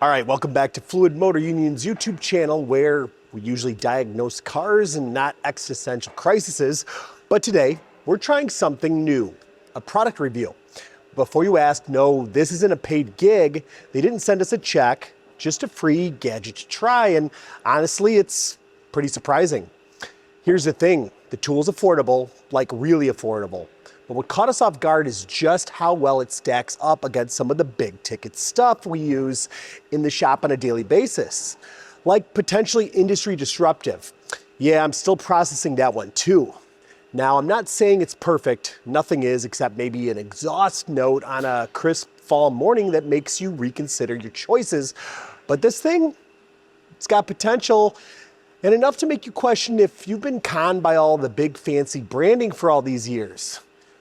All right, welcome back to Fluid Motor Union's YouTube channel, where we usually diagnose cars and not existential crises. But today, we're trying something new, a product review. Before you ask, no, this isn't a paid gig. They didn't send us a check, just a free gadget to try. And honestly, it's pretty surprising. Here's the thing, the tool's affordable, like really affordable. But what caught us off guard is just how well it stacks up against some of the big ticket stuff we use in the shop on a daily basis, like potentially industry disruptive. Yeah, I'm still processing that one too. Now, I'm not saying it's perfect. Nothing is, except maybe an exhaust note on a crisp fall morning that makes you reconsider your choices. But this thing, it's got potential and enough to make you question if you've been conned by all the big fancy branding for all these years.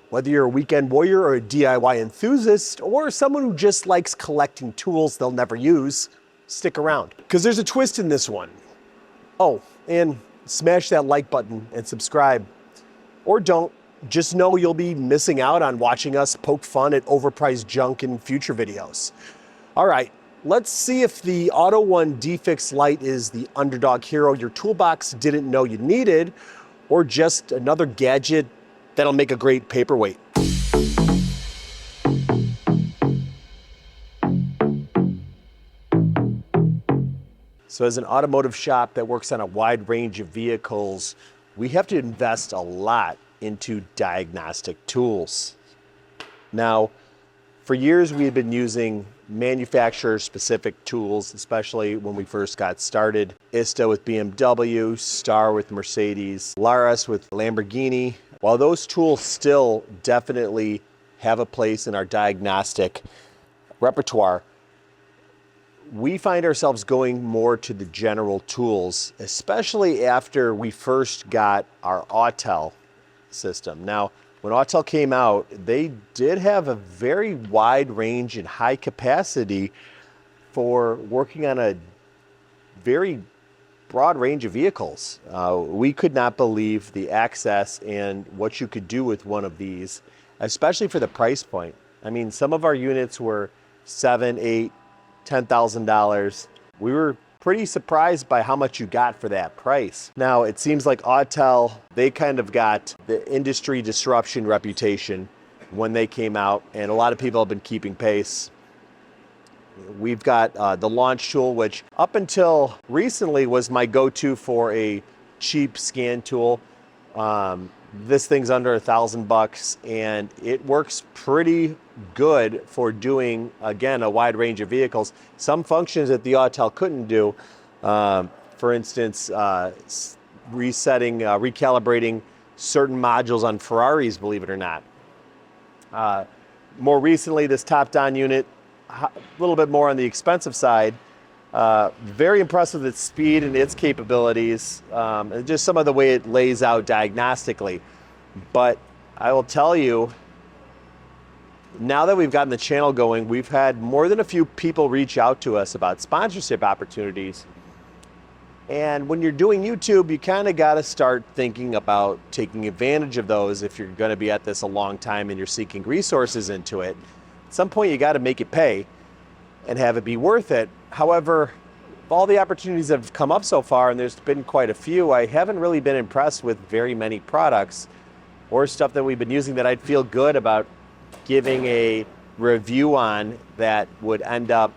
Whether you're a weekend warrior or a DIY enthusiast, or someone who just likes collecting tools they'll never use, stick around, because there's a twist in this one. Oh, and smash that like button and subscribe. Or don't, just know you'll be missing out on watching us poke fun at overpriced junk in future videos. All right, let's see if the OTOFIX Lite is the underdog hero your toolbox didn't know you needed, or just another gadget that'll make a great paperweight. So as an automotive shop that works on a wide range of vehicles, we have to invest a lot into diagnostic tools. Now, for years we had been using manufacturer-specific tools, especially when we first got started. ISTA with BMW, Star with Mercedes, Laris with Lamborghini. While those tools still definitely have a place in our diagnostic repertoire, we find ourselves going more to the general tools, especially after we first got our Autel system. Now, when Autel came out, they did have a very wide range and high capacity for working on a very broad range of vehicles. We could not believe the access and what you could do with one of these, especially for the price point. I mean, some of our units were $7,000, $8,000, $10,000. We were pretty surprised by how much you got for that price. Now, it seems like Autel, they kind of got the industry disruption reputation when they came out, and a lot of people have been keeping pace. We've got the launch tool, which up until recently was my go-to for a cheap scan tool. This thing's under $1,000 and it works pretty good for doing, again, a wide range of vehicles. Some functions that the Autel couldn't do, for instance, resetting, recalibrating certain modules on Ferraris, believe it or not. More recently, this top-down unit, a little bit more on the expensive side. Very impressive with its speed and its capabilities, and just some of the way it lays out diagnostically. But I will tell you, now that we've gotten the channel going, we've had more than a few people reach out to us about sponsorship opportunities. And when you're doing YouTube, you kind of got to start thinking about taking advantage of those if you're going to be at this a long time and you're seeking resources into it. At some point, you got to make it pay and have it be worth it. However, all the opportunities that have come up so far, and there's been quite a few, I haven't really been impressed with very many products or stuff that we've been using that I'd feel good about giving a review on that would end up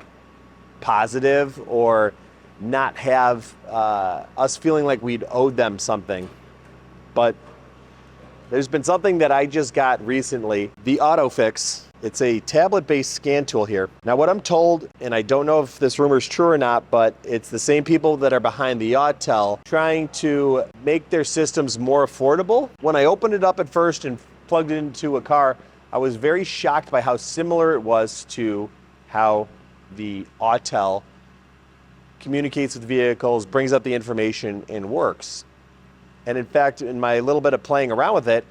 positive or not have us feeling like we'd owed them something. But there's been something that I just got recently, the OTOFIX. It's a tablet-based scan tool here. Now, what I'm told, and I don't know if this rumor is true or not, but it's the same people that are behind the Autel trying to make their systems more affordable. When I opened it up at first and plugged it into a car, I was very shocked by how similar it was to how the Autel communicates with vehicles, brings up the information, and works. And in fact, in my little bit of playing around with it,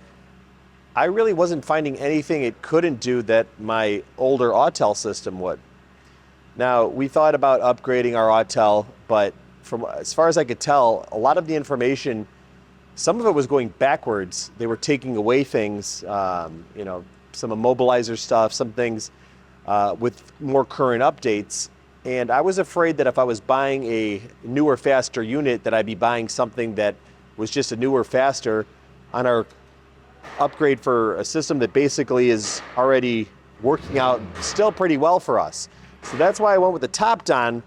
I really wasn't finding anything it couldn't do that my older Autel system would. Now, we thought about upgrading our Autel, but from as far as I could tell, a lot of the information, some of it was going backwards. They were taking away things, some immobilizer stuff, some things with more current updates. And I was afraid that if I was buying a newer, faster unit, that I'd be buying something that was just a newer, faster on our upgrade for a system that basically is already working out still pretty well for us. So that's why I went with the top-down.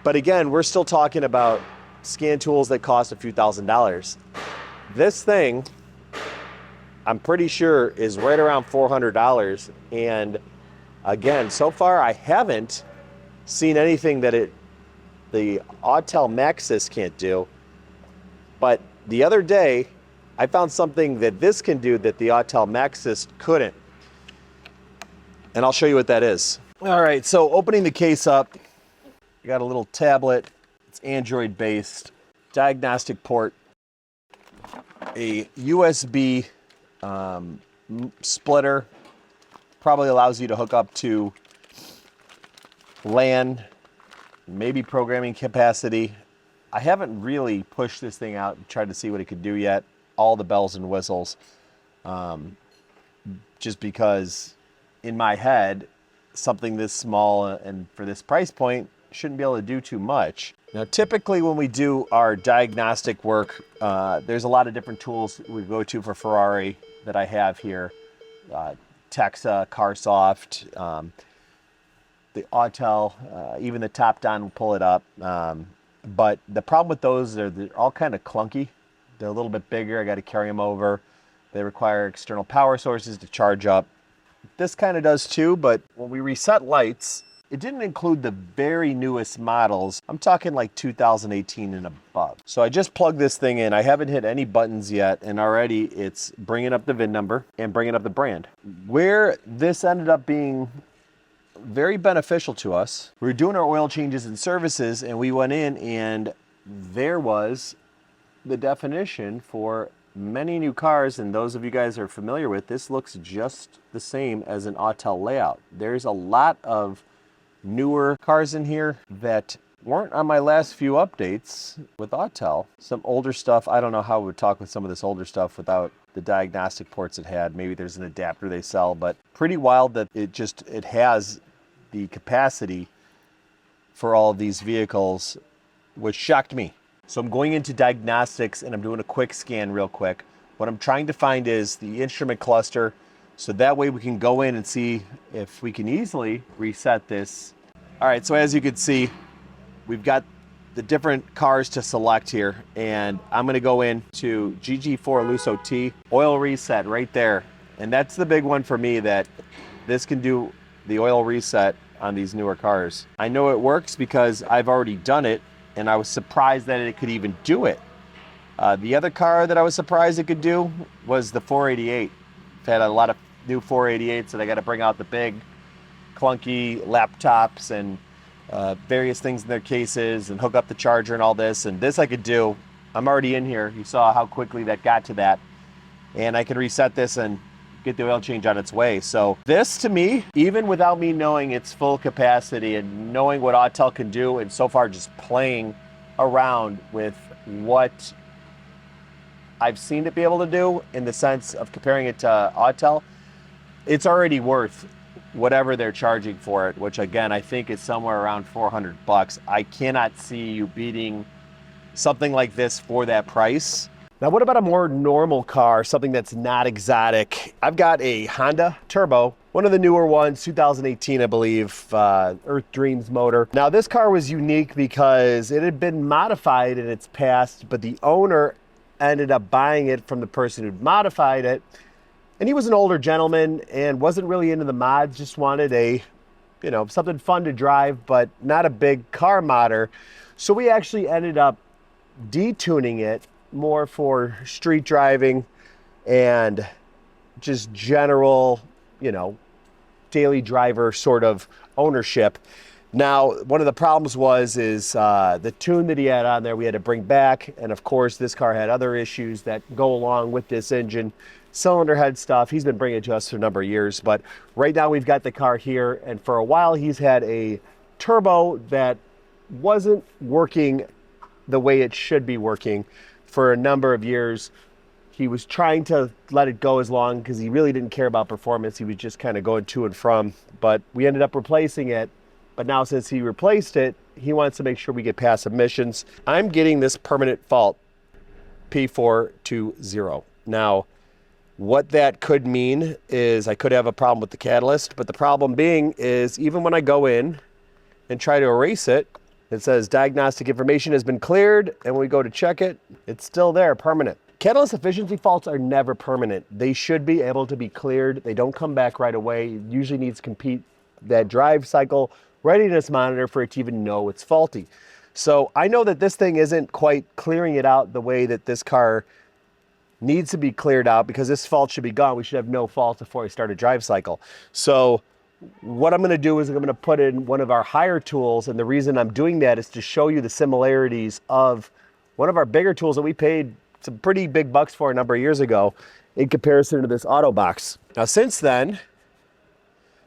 But again, we're still talking about scan tools that cost a few $1,000s. This thing, I'm pretty sure, is right around $400. And again, so far I haven't seen anything that the Autel Maxis can't do. But the other day, I found something that this can do that the Autel Maxis couldn't. And I'll show you what that is. All right, so opening the case up, you got a little tablet. It's Android based, diagnostic port, a USB splitter, probably allows you to hook up to LAN, maybe programming capacity. I haven't really pushed this thing out and tried to see what it could do yet. All the bells and whistles, just because in my head, something this small and for this price point shouldn't be able to do too much. Now, typically when we do our diagnostic work, there's a lot of different tools we go to for Ferrari that I have here. Texa, CarSoft, the Autel, even the top-down will pull it up. But the problem with those, they're all kind of clunky. They're a little bit bigger. I got to carry them over. They require external power sources to charge up. This kind of does too, but when we reset lights, it didn't include the very newest models. I'm talking like 2018 and above. So I just plugged this thing in. I haven't hit any buttons yet, and already it's bringing up the VIN number and bringing up the brand. Where this ended up being very beneficial to us, we were doing our oil changes and services, and we went in and there was the definition for many new cars, and those of you guys are familiar with this, looks just the same as an Autel layout. There's a lot of newer cars in here that weren't on my last few updates with Autel. Some older stuff, I don't know how we would talk with some of this older stuff without the diagnostic ports it had. Maybe there's an adapter they sell, but pretty wild that it has the capacity for all of these vehicles, which shocked me. So I'm going into diagnostics and I'm doing a quick scan real quick. What I'm trying to find is the instrument cluster, so that way we can go in and see if we can easily reset this. All right, so as you can see, we've got the different cars to select here, and I'm gonna go into GG4 Lusso T, oil reset right there. And that's the big one for me, that this can do the oil reset on these newer cars. I know it works because I've already done it, and I was surprised that it could even do it. The other car that I was surprised it could do was the 488. I've had a lot of new 488s that I got to bring out the big, clunky laptops and various things in their cases and hook up the charger and all this. And this I could do. I'm already in here. You saw how quickly that got to that. And I can reset this and get the oil change on its way. So this, to me, even without me knowing its full capacity and knowing what Autel can do, and so far just playing around with what I've seen it be able to do in the sense of comparing it to Autel, it's already worth whatever they're charging for it, which again, I think is somewhere around $400. I cannot see you beating something like this for that price. Now, what about a more normal car, something that's not exotic? I've got a Honda Turbo, one of the newer ones, 2018, I believe, Earth Dreams motor. Now, this car was unique because it had been modified in its past, but the owner ended up buying it from the person who'd modified it. And he was an older gentleman and wasn't really into the mods, just wanted something fun to drive, but not a big car modder. So we actually ended up detuning it more for street driving and just general, daily driver sort of ownership. Now, one of the problems is the tune that he had on there, we had to bring back. And of course, this car had other issues that go along with this engine, cylinder head stuff. He's been bringing it to us for a number of years, but right now we've got the car here. And for a while, he's had a turbo that wasn't working the way it should be working. For a number of years, he was trying to let it go as long because he really didn't care about performance. He was just kind of going to and from, but we ended up replacing it But now since he replaced it, he wants to make sure we get past emissions. I'm getting this permanent fault, P420. Now, what that could mean is I could have a problem with the catalyst, but the problem being is even when I go in and try to erase it, it says diagnostic information has been cleared, and when we go to check it, it's still there, permanent. Catalyst efficiency faults are never permanent. They should be able to be cleared. They don't come back right away. It usually needs to complete that drive cycle readiness monitor for it to even know it's faulty. So I know that this thing isn't quite clearing it out the way that this car needs to be cleared out, because this fault should be gone. We should have no fault before we start a drive cycle. So what I'm going to do is I'm going to put in one of our higher tools, and the reason I'm doing that is to show you the similarities of one of our bigger tools that we paid some pretty big bucks for a number of years ago in comparison to this OTOFIX. Now since then,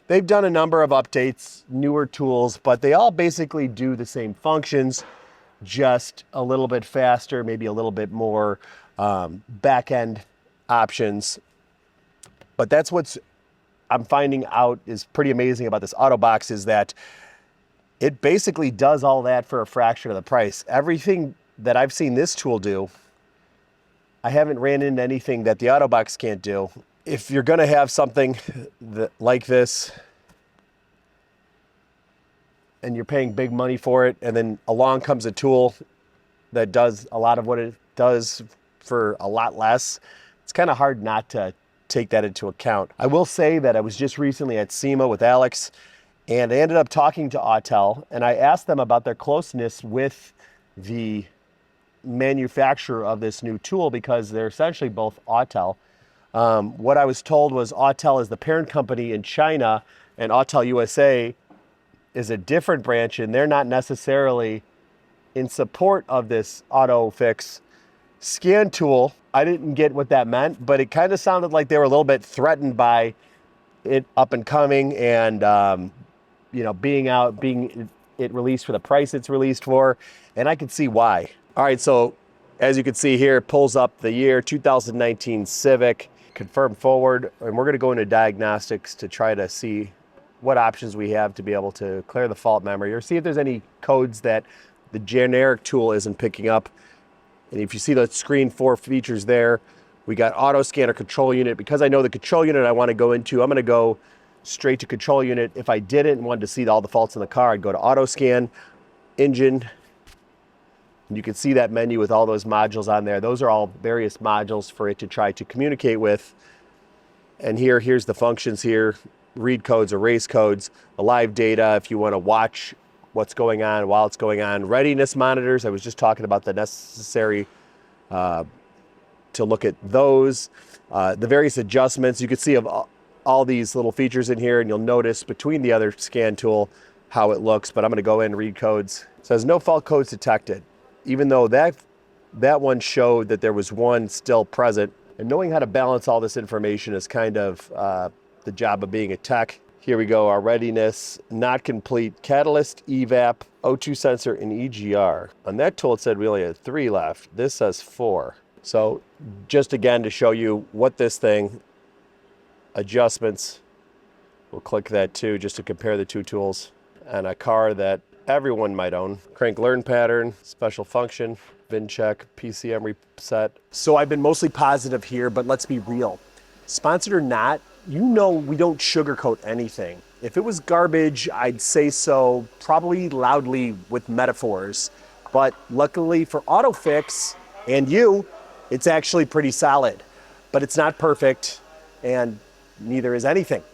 they've done a number of updates, newer tools, but they all basically do the same functions, just a little bit faster, maybe a little bit more back-end options. But that's what's I'm finding out is pretty amazing about this OTOFIX, is that it basically does all that for a fraction of the price. Everything that I've seen this tool do, I haven't ran into anything that the OTOFIX can't do. If you're gonna have something like this and you're paying big money for it, and then along comes a tool that does a lot of what it does for a lot less, it's kind of hard not to take that into account. I will say that I was just recently at SEMA with Alex, and I ended up talking to Autel, and I asked them about their closeness with the manufacturer of this new tool, because they're essentially both Autel. What I was told was Autel is the parent company in China, and Autel USA is a different branch, and they're not necessarily in support of this OTOFIX scan tool. I didn't get what that meant, but it kind of sounded like they were a little bit threatened by it up and coming, and you know, being it released for the price it's released for, and I could see why. All right, so as you can see here, it pulls up the year 2019 Civic, confirm forward, and we're going to go into diagnostics to try to see what options we have to be able to clear the fault memory, or see if there's any codes that the generic tool isn't picking up. And if you see the screen 4 features there, we got auto scanner control unit. Because I know the control unit I want to go into, I'm going to go straight to control unit. If I didn't and wanted to see all the faults in the car, I'd go to auto scan, engine. And you can see that menu with all those modules on there. Those are all various modules for it to try to communicate with. And here's the functions here: read codes, erase codes, live data if you want to watch what's going on while it's going on, readiness monitors. I was just talking about the necessary to look at those, the various adjustments. You can see of all these little features in here, and you'll notice between the other scan tool how it looks, but I'm going to go in and read codes. It says no fault codes detected, even though that one showed that there was one still present. And knowing how to balance all this information is kind of the job of being a tech. Here we go, our readiness, not complete, catalyst, evap, O2 sensor, and EGR. On that tool, it said we only had 3 left. This says 4. So just again to show you what this thing, adjustments, we'll click that too, just to compare the two tools. And a car that everyone might own. Crank learn pattern, special function, VIN check, PCM reset. So I've been mostly positive here, but let's be real. Sponsored or not, you know we don't sugarcoat anything. If it was garbage, I'd say so, probably loudly with metaphors. But luckily for OTOFIX and you, it's actually pretty solid. But it's not perfect, and neither is anything.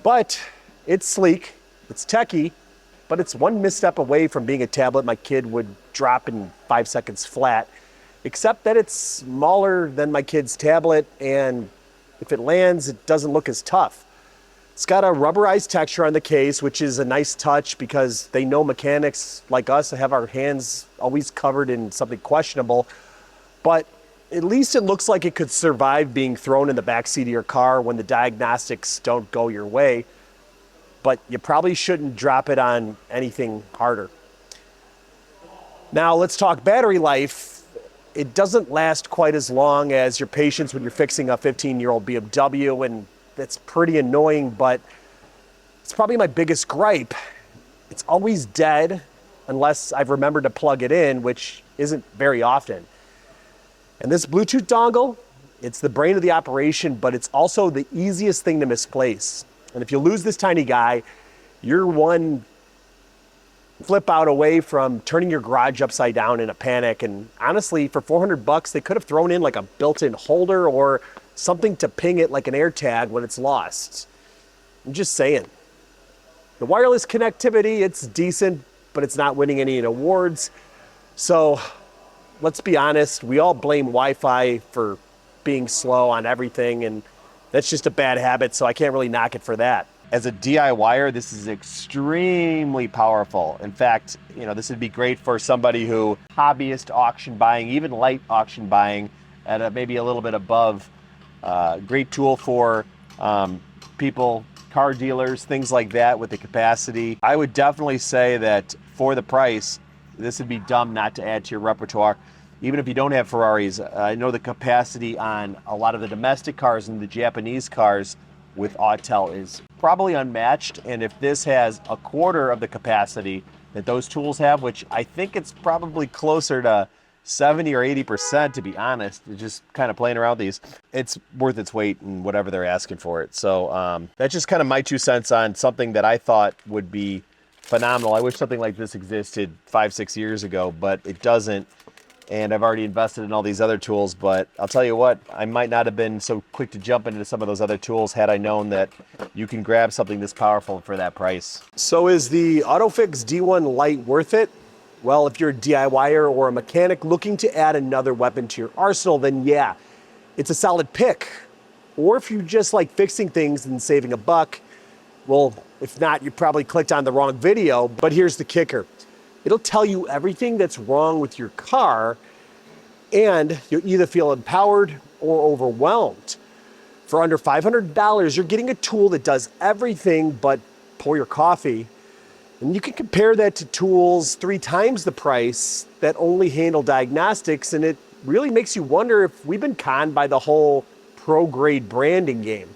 But it's sleek, it's techie, but it's one misstep away from being a tablet my kid would drop in 5 seconds flat, except that it's smaller than my kid's tablet, and if it lands, it doesn't look as tough. It's got a rubberized texture on the case, which is a nice touch because they know mechanics like us have our hands always covered in something questionable. But at least it looks like it could survive being thrown in the backseat of your car when the diagnostics don't go your way. But you probably shouldn't drop it on anything harder. Now let's talk battery life. It doesn't last quite as long as your patience when you're fixing a 15-year-old BMW, and that's pretty annoying, but it's probably my biggest gripe. It's always dead unless I've remembered to plug it in, which isn't very often. And this Bluetooth dongle, it's the brain of the operation, but it's also the easiest thing to misplace. And if you lose this tiny guy, you're one flip out away from turning your garage upside down in a panic. And honestly, for 400 bucks, they could have thrown in like a built-in holder or something to ping it like an AirTag when it's lost. I'm just saying. The wireless connectivity, it's decent, but it's not winning any awards. So let's be honest, we all blame Wi-Fi for being slow on everything, and that's just a bad habit, so I can't really knock it for that. As a DIYer, this is extremely powerful. In fact, this would be great for somebody who hobbyist auction buying, even light auction buying at maybe a little bit above. Great tool for people, car dealers, things like that with the capacity. I would definitely say that for the price, this would be dumb not to add to your repertoire. Even if you don't have Ferraris, I know the capacity on a lot of the domestic cars and the Japanese cars with Autel is probably unmatched. And if this has a quarter of the capacity that those tools have, which I think it's probably closer to 70 or 80%, to be honest, just kind of playing around these, it's worth its weight in whatever they're asking for it. So that's just kind of my 2 cents on something that I thought would be phenomenal. I wish something like this existed 5-6 years ago, but it doesn't. And I've already invested in all these other tools, but I'll tell you what, I might not have been so quick to jump into some of those other tools had I known that you can grab something this powerful for that price. So is the OTOFIX D1 Lite worth it? Well, if you're a DIYer or a mechanic looking to add another weapon to your arsenal, then yeah, it's a solid pick. Or if you just like fixing things and saving a buck, well, if not, you probably clicked on the wrong video, but here's the kicker. It'll tell you everything that's wrong with your car, and you'll either feel empowered or overwhelmed. For under $500, you're getting a tool that does everything but pour your coffee. And you can compare that to tools 3 times the price that only handle diagnostics, and it really makes you wonder if we've been conned by the whole pro-grade branding game.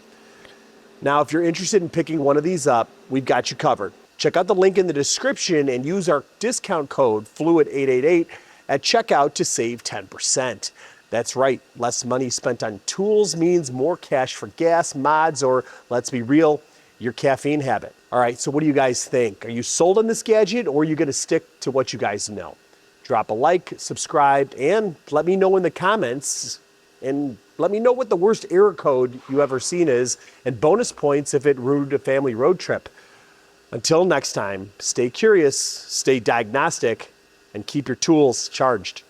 Now, if you're interested in picking one of these up, we've got you covered. Check out the link in the description and use our discount code FLUID888 at checkout to save 10%. That's right, less money spent on tools means more cash for gas, mods, or let's be real, your caffeine habit. All right, so what do you guys think? Are you sold on this gadget, or are you gonna stick to what you guys know? Drop a like, subscribe, and let me know in the comments, and let me know what the worst error code you ever seen is, and bonus points if it ruined a family road trip. Until next time, stay curious, stay diagnostic, and keep your tools charged.